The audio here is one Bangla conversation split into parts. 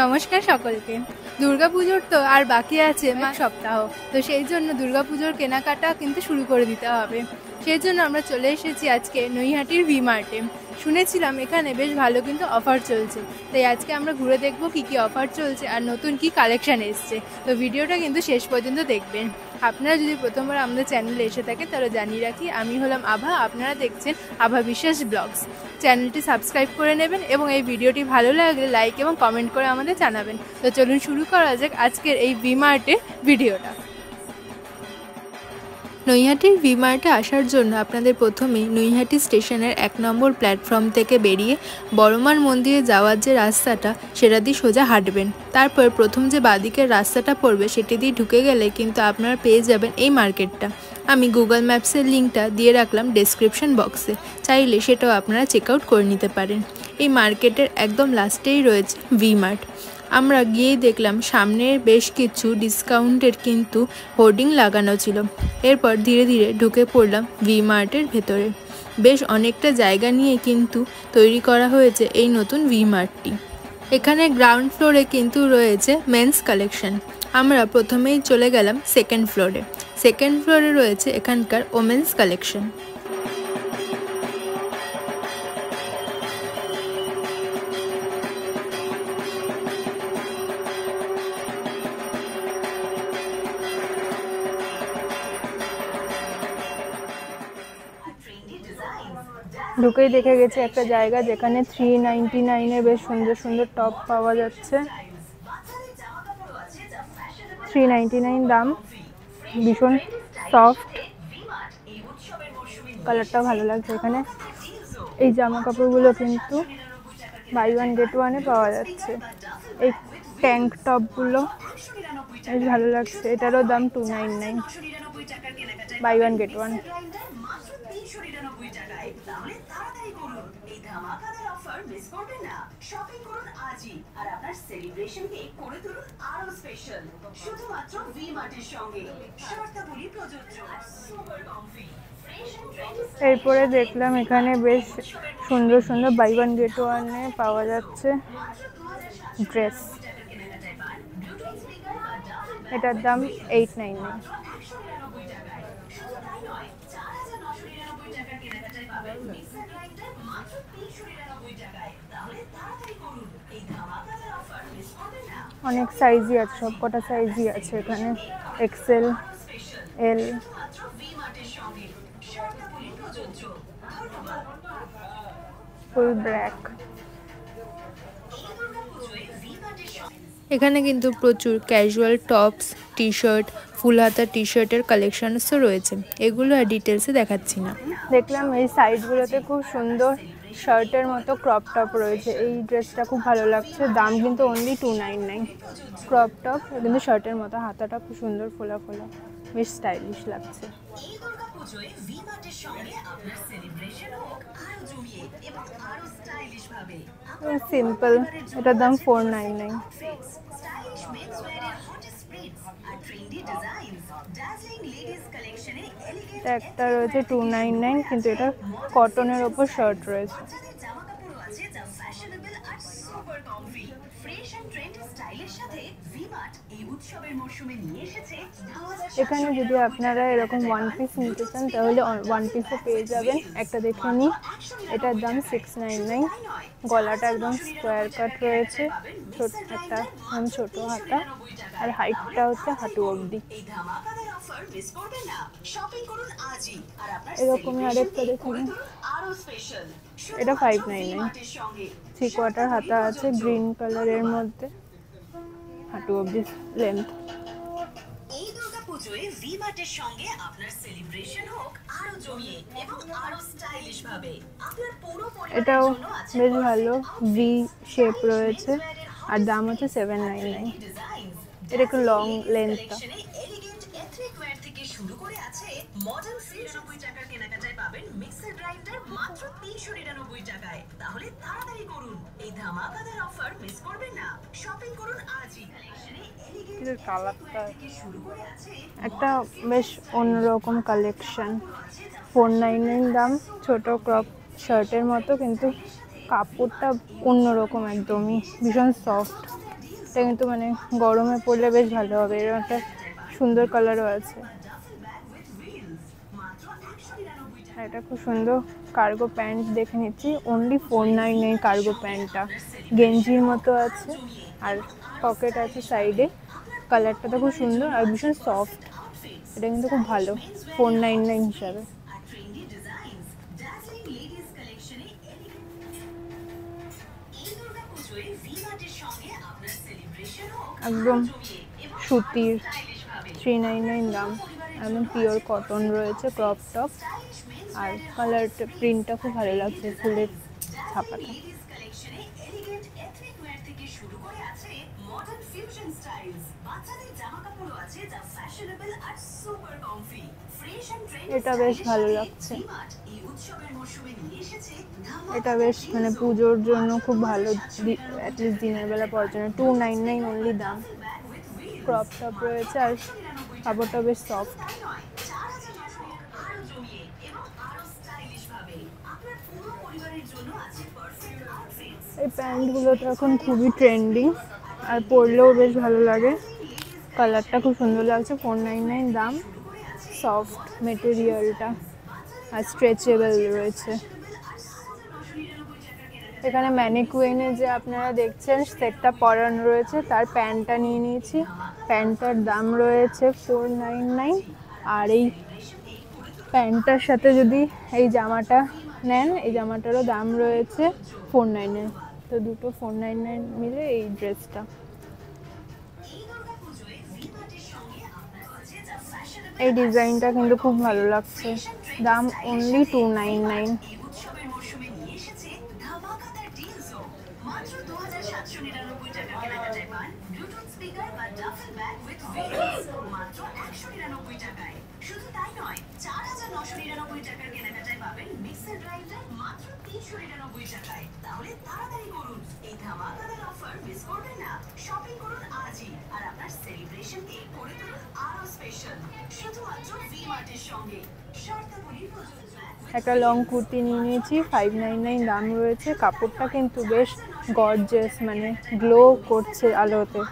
নমস্কার সকলকে। দুর্গাপুজোর তো আর বাকি আছে সপ্তাহ, তো সেই জন্য দুর্গাপুজোর কেনাকাটা কিন্তু শুরু করে দিতে হবে। সেই জন্য আমরা চলে এসেছি আজকে নৈহাটির ভি মার্টে। শুনেছিলাম এখানে বেশ ভালো কিন্তু অফার চলছে, তাই আজকে আমরা ঘুরে দেখব কি কি অফার চলছে আর নতুন কি কালেকশন এসছে। তো ভিডিওটা কিন্তু শেষ পর্যন্ত দেখবেন। আপনারা যদি প্রথমবার আমাদের চ্যানেলে এসে থাকেন তাহলে জানিয়ে রাখি, আমি হলাম আভা, আপনারা দেখছেন আভা বিশ্বাস ব্লগস। চ্যানেলটি সাবস্ক্রাইব করে নেবেন এবং এই ভিডিওটি ভালো লাগলে লাইক এবং কমেন্ট করে আমাদের জানাবেন। তো চলুন শুরু করা যাক আজকের এই ভি মার্টের ভিডিওটা। নৈহাটির ভি মার্টে আসার জন্য আপনাদের প্রথমেই নৈহাটি স্টেশনের 1 নম্বর প্ল্যাটফর্ম থেকে বেরিয়ে বড়মার মন্দিরে যাওয়ার যে রাস্তাটা সেটা দিয়ে সোজা হাঁটবেন। তারপর প্রথম যে বাঁদিকের রাস্তাটা পড়বে সেটি দিয়ে ঢুকে গেলে কিন্তু আপনারা পেয়ে যাবেন এই মার্কেটটা। আমি গুগল ম্যাপসের লিঙ্কটা দিয়ে রাখলাম ডেসক্রিপশন বক্সে, চাইলে সেটাও আপনারা চেক আউট করে নিতে পারেন। এই মার্কেটের একদম লাস্টেই রয়েছে ভি মার্ট। আমরা গিয়েই দেখলাম সামনে বেশ কিছু ডিসকাউন্টের কিন্তু হোর্ডিং লাগানো ছিল। এরপর ধীরে ধীরে ঢুকে পড়লাম ভি মার্টের ভেতরে। বেশ অনেকটা জায়গা নিয়ে কিন্তু তৈরি করা হয়েছে এই নতুন ভি মার্টটি। এখানে গ্রাউন্ড ফ্লোরে কিন্তু রয়েছে মেন্স কালেকশন। আমরা প্রথমেই চলে গেলাম সেকেন্ড ফ্লোরে। সেকেন্ড ফ্লোরে রয়েছে এখানকার ওমেন্স কালেকশন। ঢুকেই দেখে গেছি একটা জায়গা যেখানে 399-এর বেশ সুন্দর সুন্দর টপ পাওয়া যাচ্ছে। 399 দাম, ভীষণ সফট, কালারটাও ভালো লাগছে। এখানে এই জামা কাপড়গুলো কিন্তু বাই ওয়ান গেট ওয়ানে পাওয়া যাচ্ছে। এই ট্যাঙ্ক টপগুলো বেশ ভালো লাগছে, এটারও দাম 299, বাই ওয়ান গেট ওয়ান। এরপরে দেখলাম এখানে বেশ সুন্দর সুন্দর বাই ওয়ান গেট ওয়ানে পাওয়া যাচ্ছে ড্রেস। এটার দাম 899। অনেক সাইজই আছে, সব কটা সাইজই আছে এখানে, এক্সেল, এল। Full black. এখানে কিন্তু প্রচুর ক্যাজুয়াল টপস, টি শার্ট, ফুল হাতা টি শার্টের কালেকশনসও রয়েছে। এগুলো আর ডিটেলসে দেখাচ্ছি না। দেখলাম এই সাইডগুলোতে খুব সুন্দর শার্টের মতো ক্রপ টপ রয়েছে। এই ড্রেসটা খুব ভালো লাগছে, দাম কিন্তু অনলি 299। ক্রপ টপ কিন্তু শার্টের মতো, হাতাটা খুব সুন্দর ফোলা ফোলা, বেশ স্টাইলিশ লাগছে। সিম্পল, এটার দাম 499। একটা রয়েছে 299, কিন্তু এটা কটনের ওপর শার্ট রয়েছে। এখানে যদি আপনারা এরকম ওয়ান পিস নিতে চান তাহলে ওয়ান পিসও পেয়ে যাবেন। একটা দেখে নিই, এটার দাম 699। গলাটা একদম স্কোয়ার কাট রয়েছে, একটা ছোট হাতা, আর হাইটটা হচ্ছে হাঁটু অবধি। এরকমই আরেকটা দেখে নিই, এটা 599। 3 কোয়ার্টার হাতা আছে, গ্রিন কালারের মধ্যে, হাঁটু অবধি লেন্থ। এটাও বেশ ভালো, ভি শেপ রয়েছে, আর দাম হচ্ছে 799। এটা একটু লং লেন্থটা। কালারটা একটা বেশ অন্যরকম কালেকশন। 499 দাম, ছোট ক্রপ শার্টের মতো, কিন্তু কাপড়টা অন্যরকম, একদমই ভীষণ সফট। এটা কিন্তু মানে গরমে পরলে বেশ ভালো হবে। এর একটা সুন্দর কালারও আছে। এটা খুব সুন্দর কার্গো প্যান্ট দেখে নিচ্ছি, অনলি 499 কার্গো প্যান্টটা, গেঞ্জির মতো আছে আর পকেট আছে সাইডে। কালারটা তো খুব সুন্দর আর ভীষণ সফট, এটা কিন্তু খুব ভালো 499 হিসাবে। একদম সুতির, 399 দাম, একদম পিওর কটন রয়েছে, ক্রপ টপ। আর কালারটা প্রিন্টটা খুব ভালো লাগছে, ফুলের ছাপাটা। এটা বেশ ভালো লাগছে, এটা বেশ মানে পুজোর জন্য খুব ভালো, অ্যাটলিস্ট দিনের বেলা পরার জন্য। 299 অনলি দাম, ক্রপ টপ রয়েছে আর কাপড়টা বেশ সফট। এই প্যান্টগুলো তো এখন খুবই ট্রেন্ডিং আর পরলেও বেশ ভালো লাগে, কালারটা খুব সুন্দর লাগছে, 499 দাম, সফট মেটেরিয়ালটা আর স্ট্রেচেবল রয়েছে। এখানে ম্যানিকুইনে যে আপনারা দেখছেন সেটটা পরানো রয়েছে, তার প্যান্টটা নিয়ে নিয়েছি, প্যান্টটার দাম রয়েছে 499। আর এই প্যান্টটার সাথে যদি এই জামাটা নেন, এই জামাটারও দাম রয়েছে 499, তো দুটো 499 মিলে এই ড্রেসটা। এই ডিজাইনটা কিন্তু খুব ভালো লাগছে, দাম অনলি 299। একটা লং কুর্তি নিয়ে নিয়েছি, 599 দাম রয়েছে, কাপড়টা কিন্তু বেশ গর্জিয়াস, মানে গ্লো করছে আলোতে,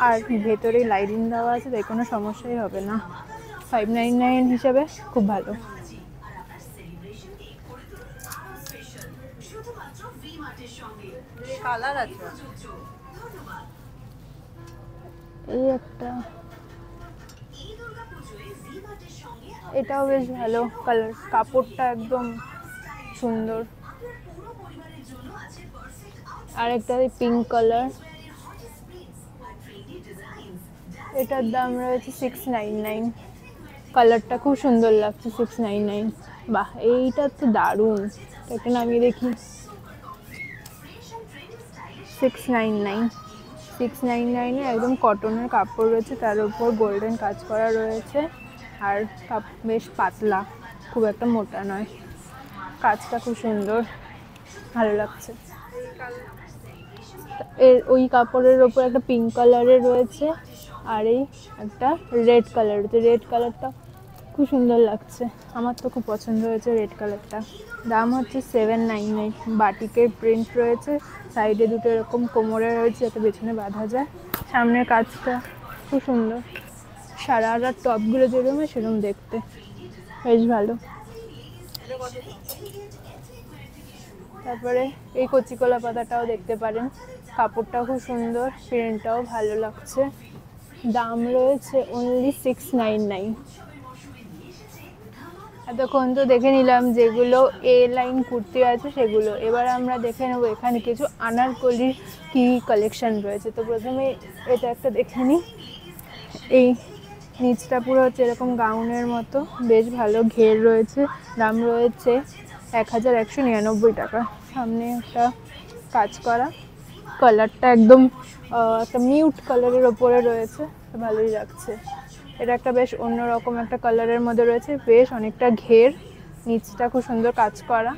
আর ভেতরে লাইনিং দেওয়া আছে, তাই কোনো সমস্যাই হবে না, 599 হিসাবে খুব ভালো। কালার আছে এই একটা, এটাও বেশ ভালো কালার, কাপড়টা একদম সুন্দর। আর একটা পিঙ্ক কালার, এটার দাম রয়েছে 699, কালারটা খুব সুন্দর লাগছে, 699। বাহ, এইটা তো দারুণ, এটা নামিয়ে দেখি, 699 একদম কটনের কাপড় রয়েছে, তার উপর গোল্ডেন কাজ করা রয়েছে, আর বেশ পাতলা, খুব একটা মোটা নয়, কাজটা খুব সুন্দর, ভালো লাগছে। এর ওই কাপড়ের ওপর একটা পিঙ্ক কালারের রয়েছে, আর এই একটা রেড কালার রয়েছে, রেড কালারটা খুব সুন্দর লাগছে, আমার তো খুব পছন্দ হয়েছে রেড কালারটা। দাম হচ্ছে 799, বাটিকের প্রিন্ট রয়েছে, সাইডে দুটো এরকম কোমরে রয়েছে যাতে পেছনে বাঁধা যায়, সামনের কাজটা খুব সুন্দর, সারারা টপগুলো যেরকম হয় সেরকম দেখতে, বেশ ভালো। তারপরে এই কচিকলা পাতাটাও দেখতে পারেন, কাপড়টাও খুব সুন্দর, প্রিন্টটাও ভালো লাগছে, দাম রয়েছে অনলি 699। এতক্ষণ তো দেখে নিলাম যেগুলো এ লাইন কুর্তি আছে সেগুলো, এবার আমরা দেখে নেবো এখানে কিছু আনারকলির কি কালেকশন রয়েছে। তো প্রথমে এটা একটা দেখে নিই, এই নিচটা পুরো হচ্ছে এরকম গাউনের মতো, বেশ ভালো ঘের রয়েছে, দাম রয়েছে 1199 টাকা। সামনে একটা কাজ করা, কালারটা একদম একটা মিউট কালারের ওপরে রয়েছে, ভালোই লাগছে। এটা একটা বেশ অন্যরকম একটা কালারের মধ্যে রয়েছে, বেশ অনেকটা ঘের, নিচটা খুব সুন্দর কাজ করা,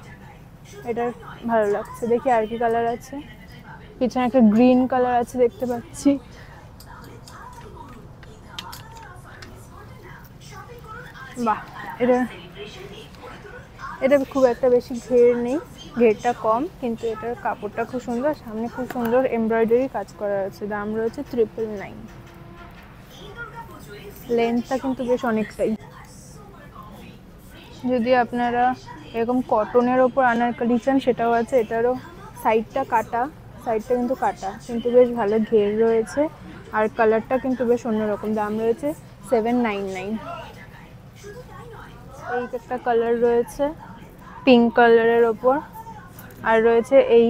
এটা ভালো লাগছে। দেখি আর কি কালার আছে, পিছনে একটা গ্রিন কালার আছে দেখতে পাচ্ছি, বাহ, এটা এটা খুব একটা বেশি ঘের নেই, ঘেরটা কম, কিন্তু এটার কাপড়টা খুব সুন্দর, সামনে খুব সুন্দর এমব্রয়ডারি কাজ করা আছে। দাম রয়েছে 999। লেন্থটা কিন্তু বেশ অনেকটাই। যদি আপনারা এরকম কটনের ওপর আনারকলি চান সেটাও আছে। এটারও সাইডটা কাটা, সাইডটা কিন্তু কাটা, কিন্তু বেশ ভালো ঘের রয়েছে আর কালারটা কিন্তু বেশ অন্যরকম। দাম রয়েছে 799। এই একটা কালার রয়েছে পিঙ্ক কালারের ওপর, আর রয়েছে এই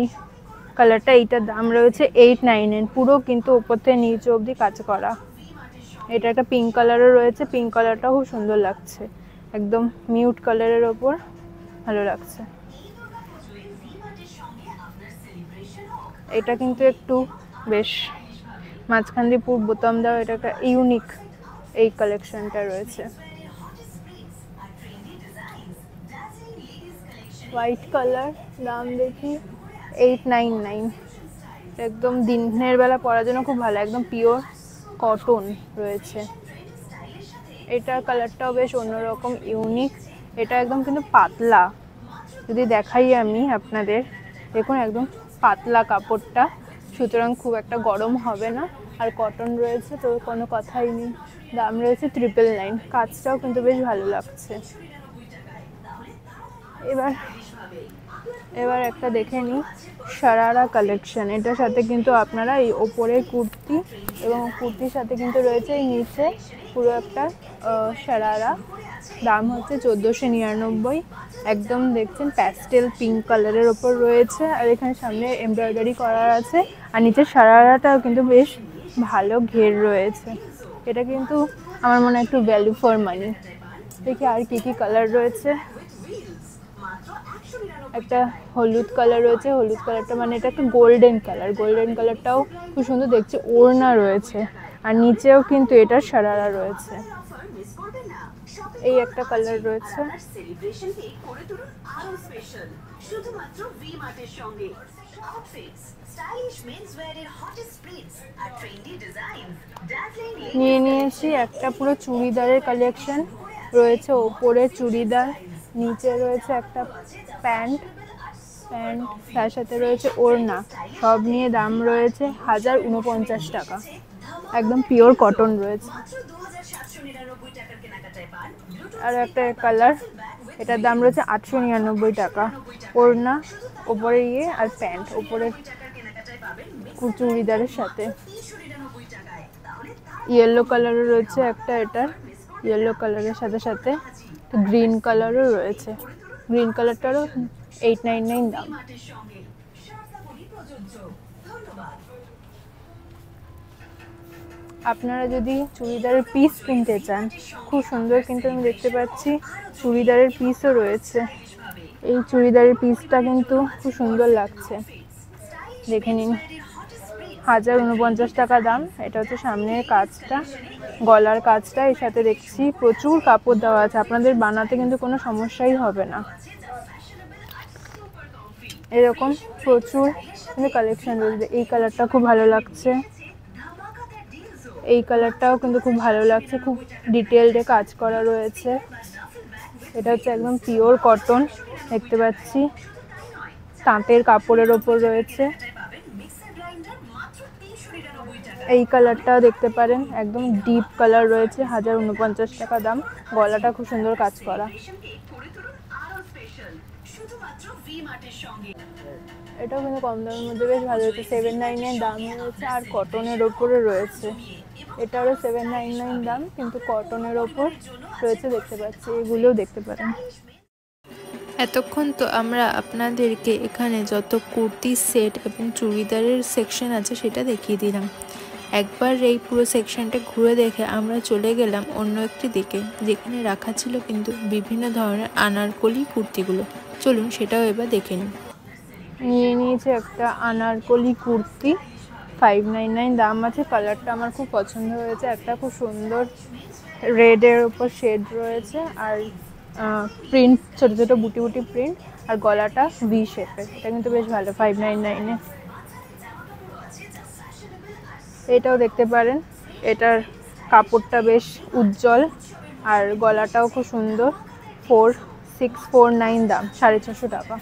কালারটা, এইটার দাম রয়েছে 899। পুরো কিন্তু ওপর থেকে নিচে অবধি কাজ করা। এটা একটা পিঙ্ক কালারও রয়েছে, পিঙ্ক কালারটাও খুব সুন্দর লাগছে, একদম মিউট কালারের ওপর ভালো লাগছে। এটা কিন্তু একটু বেশ মাঝখান দিয়ে পুরো বোতাম দেওয়া, এটা একটা ইউনিক এই কালেকশনটা রয়েছে। হোয়াইট কালার, দাম দেখি 899। একদম দিনের বেলা পরার জন্য খুব ভালো, একদম পিওর কটন রয়েছে। এটার কালারটাও বেশ অন্যরকম ইউনিক। এটা একদম কিন্তু পাতলা, যদি দেখাই আমি আপনাদের, দেখুন একদম পাতলা কাপড়টা, সুতরাং খুব একটা গরম হবে না। আর কটন রয়েছে তো কোনো কথাই নেই। দাম রয়েছে 999। কাজটাও কিন্তু বেশ ভালো লাগছে। এবার একটা দেখে নিই শারারা কালেকশন। এটার সাথে কিন্তু আপনারা এই ওপরের কুর্তি এবং কুর্তির সাথে কিন্তু রয়েছে এই নিচে পুরো একটা শারারা। দাম হচ্ছে 1499। একদম দেখছেন প্যাস্টেল পিঙ্ক কালারের ওপর রয়েছে, আর এখানে সামনে এমব্রয়ডারি করা আছে, আর নিচের শারারাটাও কিন্তু বেশ ভালো ঘের রয়েছে। এটা কিন্তু আমার মনে হয় একটু ভ্যালু ফর মানি। দেখি আর কি কি কালার রয়েছে। একটা হলুদ কালার রয়েছে, হলুদ কালারটা মানে এটা একটা গোল্ডেন কালার, গোল্ডেন কালারটাও খুব সুন্দর দেখছে। ওড়না রয়েছে আর নিচেও কিন্তু এটা শারারা রয়েছে। এই একটা কালার রয়েছে। নিয়ে নিয়েছি একটা পুরো চুড়িদারের কালেকশন রয়েছে। ওপরে চুড়িদার, নিচে রয়েছে একটা প্যান্ট, তার সাথে রয়েছে ওড়না, সব নিয়ে দাম রয়েছে 1049 টাকা। একদম পিওর কটন রয়েছে। আর একটা কালার, এটার দাম রয়েছে 899 টাকা। ওড়না ওপরে ইয়ে আর প্যান্ট ওপরে চুড়িদারের সাথে। ইয়েলো কালারও রয়েছে একটা, এটার ইয়েলো কালারের সাথে সাথে গ্রিন কালারও রয়েছে। গ্রিন কালারটারও 899 দাম। আপনারা যদি চুড়িদারের পিস কিনতে চান, খুব সুন্দর কিন্তু আমি দেখতে পাচ্ছি চুড়িদারের পিসও রয়েছে। এই চুড়িদারের পিসটা কিন্তু খুব সুন্দর লাগছে, দেখে নিন। 1049 টাকা দাম। এটা হচ্ছে সামনের কাজটা, গলার কাজটা, এর সাথে দেখছি প্রচুর কাপড় দেওয়া আছে, আপনাদের বানাতে কিন্তু কোনো সমস্যাই হবে না। এরকম প্রচুর কিন্তু কালেকশন রয়েছে। এই কালারটা খুব ভালো লাগছে, এই কালারটাও কিন্তু খুব ভালো লাগছে, খুব ডিটেলডে কাজ করা রয়েছে। এটা হচ্ছে একদম পিওর কটন, দেখতে পাচ্ছি তাঁতের কাপড়ের ওপর রয়েছে। এই কালারটাও দেখতে পারেন, একদম ডিপ কালার রয়েছে, 1049 টাকা দাম। গলাটা খুব সুন্দর কাজ করা। এটাও কিন্তু কম দামের মধ্যে বেশ ভালো হয়েছে, 799 দাম রয়েছে, আর কটনের ওপরে রয়েছে। এটারও 799 দাম, কিন্তু কটনের ওপর রয়েছে, দেখতে পাচ্ছি। এগুলোও দেখতে পারেন। এতক্ষণ তো আমরা আপনাদেরকে এখানে যত কুর্তি সেট এবং চুড়িদারের সেকশন আছে সেটা দেখিয়ে দিলাম। একবার এই পুরো সেকশনটা ঘুরে দেখে আমরা চলে গেলাম অন্য একটি দিকে, যেখানে রাখা ছিল কিন্তু বিভিন্ন ধরনের আনারকলি কুর্তিগুলো। চলুন সেটাও এবার দেখে নিই। নিয়ে নিয়েছে একটা আনারকলি কুর্তি, 599 দাম আছে। কালারটা আমার খুব পছন্দ হয়েছে, একটা খুব সুন্দর রেডের ওপর শেড রয়েছে, আর প্রিন্ট ছোটো ছোটো বুটি বুটি প্রিন্ট, আর গলাটা ভি শেপের। এটা কিন্তু বেশ ভালো, 599-এ। এটাও দেখতে পারেন, এটার কাপড়টা বেশ উজ্জ্বল আর গলাটাও খুব সুন্দর, 4 649 দাম, 650 টাকা।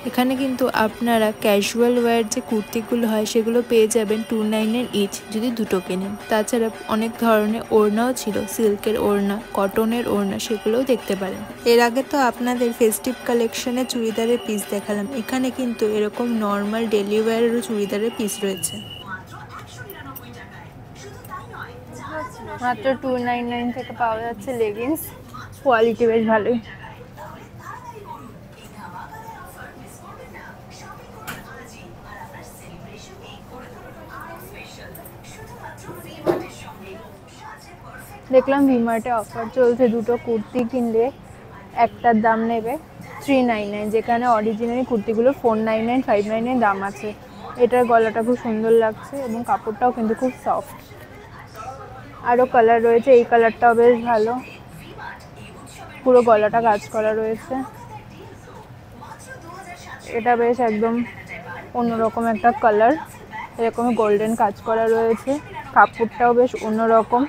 এখানে কিন্তু আপনারা ক্যাজুয়াল ওয়্যার যে কুর্তিগুলো হয় সেগুলো পেয়ে যাবেন 299 ইচ যদি দুটো কেনেন। তাছাড়া অনেক ধরনের ওড়নাও ছিল, সিল্কের ওড়না, কটনের ওড়না, সেগুলোও দেখতে পারেন। এর আগে তো আপনাদের ফেস্টিভ কালেকশনে চুড়িদারের পিস দেখালাম, এখানে কিন্তু এরকম নর্মাল ডেলি ওয়্যারেরও চুড়িদারের পিস রয়েছে। মাত্র 299 থেকে পাওয়া যাচ্ছে লেগিংস, কোয়ালিটি বেশ ভালোই। দেখলাম ভিমার্টে অফার চলছে, দুটো কুর্তি কিনলে একটার দাম নেবে 399, যেখানে অরিজিনালি কুর্তিগুলো 499 599 দাম আছে। এটার গলাটা খুব সুন্দর লাগছে এবং কাপড়টাও কিন্তু খুব সফট। আরও কালার রয়েছে, এই কালারটাও বেশ ভালো, পুরো গলাটা কাজ করা রয়েছে। এটা বেশ একদম অন্যরকম একটা কালার, এরকম গোল্ডেন কাজ করা রয়েছে, কাপড়টাও বেশ অন্যরকম।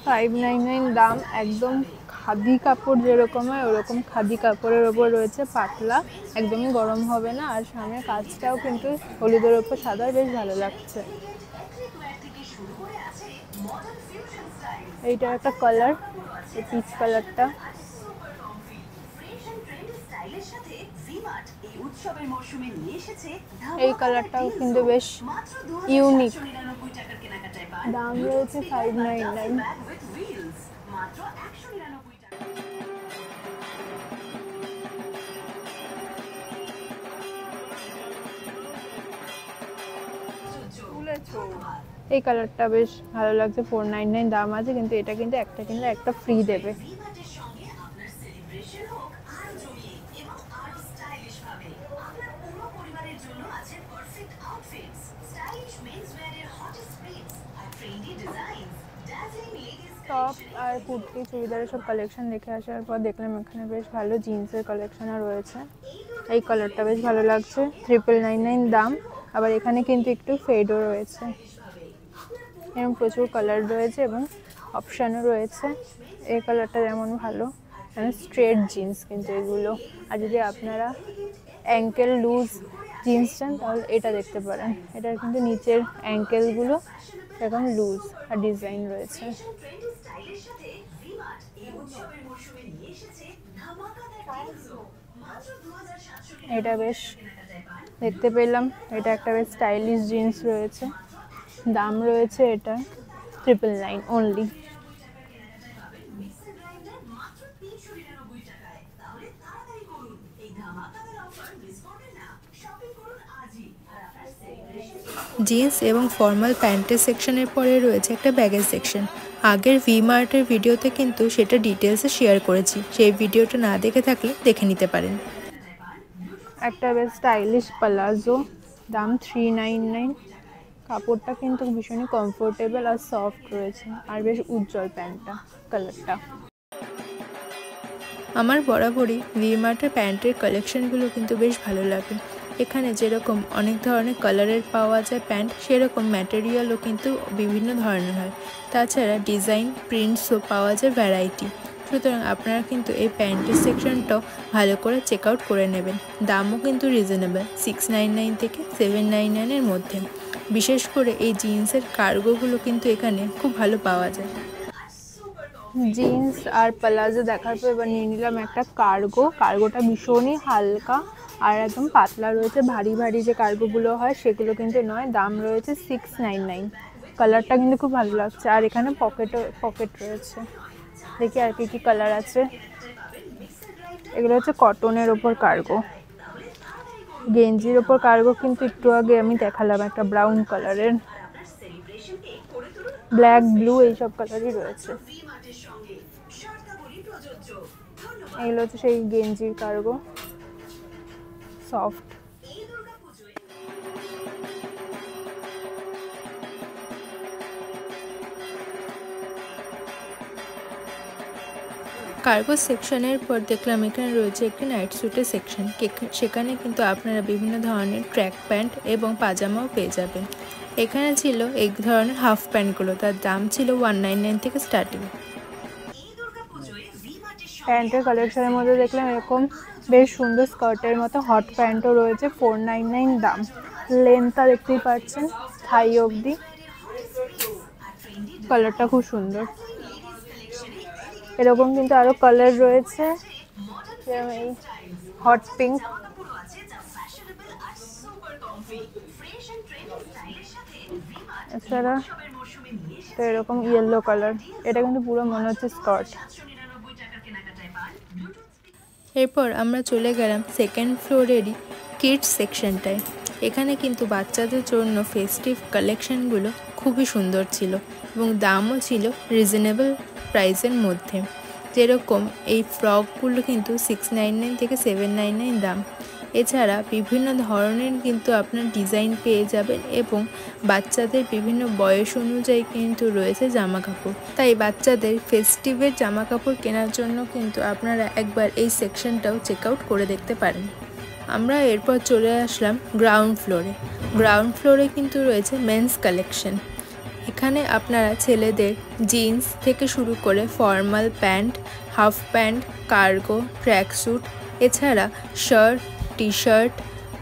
$599 দাম, একদম খাদি কাপড় যেরকম হয় ওরকম খাদি কাপড়ের ওপর রয়েছে, পাতলা, একদমই গরম হবে না। আর সামনে কাজটাও কিন্তু হলুদের ওপর সাদা, বেশ ভালো লাগছে। এইটা একটা কালার, এই পিচ কালারটা, এই কালারটাও কিন্তু বেশ ইউনিক। দাম রয়েছে 599। এই কালারটা বেশ ভালো লাগছে, 499 দাম আছে, কিন্তু এটা কিন্তু একটা কিনলে একটা ফ্রি দেবে। টপ আর কুর্তি চুড়িদারের সব কালেকশন দেখে আসার পর দেখলাম এখানে বেশ ভালো জিন্সের কালেকশনও রয়েছে। এই কালারটা বেশ ভালো লাগছে, 999 দাম। আবার এখানে কিন্তু একটু ফেডও রয়েছে, এরকম প্রচুর কালার রয়েছে এবং অপশানও রয়েছে। এই কালারটা যেমন ভালো, স্ট্রেট জিন্স কিন্তু এগুলো। আর যদি আপনারা অ্যাঙ্কেল লুজ জিন্স চান তাহলে এটা দেখতে পারেন, এটার কিন্তু নিচের অ্যাঙ্কেলগুলো এরকম লুজ আর ডিজাইন রয়েছে। এটা বেশ দেখতে পেলাম, এটা একটা বেশ স্টাইলিশ জিন্স রয়েছে, দাম রয়েছে এটা 999 অনলি। জিন্স এবং ফর্মাল প্যান্টের সেকশনের পরে রয়েছে একটা ব্যাগের সেকশন। আগের ভিমার্টের ভিডিওতে কিন্তু সেটা ডিটেলসে শেয়ার করেছি, সেই ভিডিওটা না দেখে থাকলে দেখে নিতে পারেন। একটা বেশ স্টাইলিশ প্লাজো, দাম 399। কাপড়টা কিন্তু ভীষণই কমফোর্টেবল আর সফট রয়েছে, আর বেশ উজ্জ্বল প্যান্টটা, কালারটা। আমার বরাবরই ভিমার্টের প্যান্টের কালেকশনগুলো কিন্তু বেশ ভালো লাগে। এখানে যেরকম অনেক ধরনের কালারের পাওয়া যায় প্যান্ট, সেরকম ম্যাটেরিয়ালও কিন্তু বিভিন্ন ধরনের হয়। তাছাড়া ডিজাইন প্রিন্টসও পাওয়া যায় ভ্যারাইটি। সুতরাং আপনারা কিন্তু এই প্যান্টের সেকশনটাও ভালো করে চেক আউট করে নেবেন। দামও কিন্তু রিজনেবল, 699 থেকে 799-এর মধ্যে। বিশেষ করে এই জিন্সের কার্গোগুলো কিন্তু এখানে খুব ভালো পাওয়া যায়। জিন্স আর প্লাজো দেখার পর এবার নিয়ে নিলাম একটা কার্গো। কার্গোটা ভীষণই হালকা আর একদম পাতলা রয়েছে, ভারী ভারী যে কার্গোগুলো হয় সেগুলো কিন্তু নয়। দাম রয়েছে 699। কালারটা কিন্তু খুব ভালো লাগছে, আর এখানে পকেট রয়েছে। দেখি আর কি কালার আছে। এগুলো হচ্ছে কটনের ওপর কার্গো। গেঞ্জির ওপর কার্গো কিন্তু একটু আগে আমি দেখালাম একটা ব্রাউন কালারের, ব্ল্যাক ব্লু এইসব কালারই রয়েছে। এগুলো হচ্ছে সেই গেঞ্জির কার্গো, সফট। কার্গো সেকশনের পর দেখলাম এখানে রয়েছে একটি নাইট স্যুটের সেকশন। সেখানে কিন্তু আপনারা বিভিন্ন ধরনের ট্র্যাক প্যান্ট এবং পাজামাও পেয়ে যাবেন। এখানে ছিল এক ধরনের হাফ প্যান্টগুলো, তার দাম ছিল 199 থেকে স্টার্টিং। প্যান্টের কালেকশনের মধ্যে দেখলাম এরকম বেশ সুন্দর স্কার্টের মতো হট প্যান্টও রয়েছে, 499 দাম। লেন্থটা দেখতেই পাচ্ছেন, থাই অবধি। কালারটা খুব সুন্দর। এরকম কিন্তু আরো কালার রয়েছে, এই হট পিঙ্ক, এছাড়া তো এরকম ইয়েলো কালার। এটা কিন্তু পুরো মনে হচ্ছে স্কার্ট। এরপর আমরা চলে গেলাম সেকেন্ড ফ্লোরেরই কিডস সেকশনটায়। এখানে কিন্তু বাচ্চাদের জন্য ফেস্টিভ কালেকশনগুলো খুবই সুন্দর ছিল এবং দামও ছিল রিজনেবল প্রাইসের মধ্যে। যেরকম এই ফ্রকগুলো কিন্তু 699 থেকে 799 দাম। এছাড়া বিভিন্ন ধরনের কিন্তু আপনার ডিজাইন পেয়ে যাবেন এবং বাচ্চাদের বিভিন্ন বয়স অনুযায়ী কিন্তু রয়েছে জামা কাপড়। তাই বাচ্চাদের ফেস্টিভের জামা কাপড় কেনার জন্য কিন্তু আপনারা একবার এই সেকশনটাও চেক আউট করে দেখতে পারেন। আমরা এরপর চলে আসলাম গ্রাউন্ড ফ্লোরে। গ্রাউন্ড ফ্লোরে কিন্তু রয়েছে মেন্স কালেকশন। এখানে আপনারা ছেলেদের জিন্স থেকে শুরু করে formal pant, half pant, cargo, track suit, এছাড়া shirt, T shirt,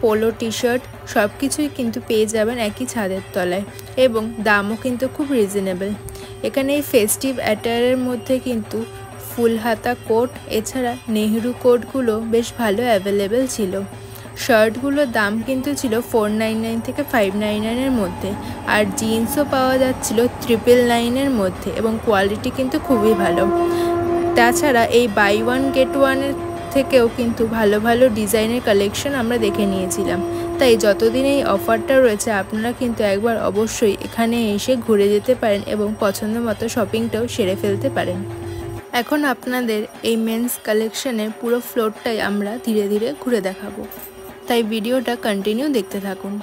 polo T shirt সব কিছুই কিন্তু পেয়ে যাবেন একই ছাদের তলায় এবং দামও কিন্তু খুব রিজনেবল। এখানে এই ফেস্টিভ অ্যাটায়ারের মধ্যে কিন্তু ফুল হাতা কোট এছাড়া নেহরু কোটগুলো বেশ ভালো অ্যাভেলেবেল ছিল। শার্টগুলোর দাম কিন্তু ছিল 499 থেকে 599-এর মধ্যে, আর জিন্সও পাওয়া যাচ্ছিল 999-এর মধ্যে এবং কোয়ালিটি কিন্তু খুবই ভালো। তাছাড়া এই বাই ওয়ান গেট ওয়ানের থেকেও কিন্তু ভালো ভালো ডিজাইনের কালেকশন আমরা দেখে নিয়েছিলাম। তাই যতদিন এই অফারটা রয়েছে আপনারা কিন্তু একবার অবশ্যই এখানে এসে ঘুরে যেতে পারেন এবং পছন্দ মতো শপিংটাও সেরে ফেলতে পারেন। এখন আপনাদের এই মেন্স কালেকশনের পুরো ফ্লোরটাই আমরা ধীরে ধীরে ঘুরে দেখাবো, তাই ভিডিওটা কন্টিনিউ দেখতে থাকুন।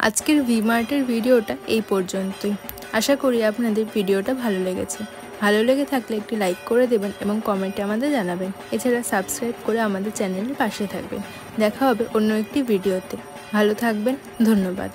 আজকের ভি-মার্টের ভিডিওটা এই পর্যন্তই। আশা করি আপনাদের ভিডিওটা ভালো লেগেছে। ভালো লেগে থাকলে একটি লাইক করে দেবেন এবং কমেন্টে আমাদের জানাবেন। এছাড়া সাবস্ক্রাইব করে আমাদের চ্যানেলের পাশে থাকবেন। দেখা হবে অন্য একটি ভিডিওতে। ভালো থাকবেন, ধন্যবাদ।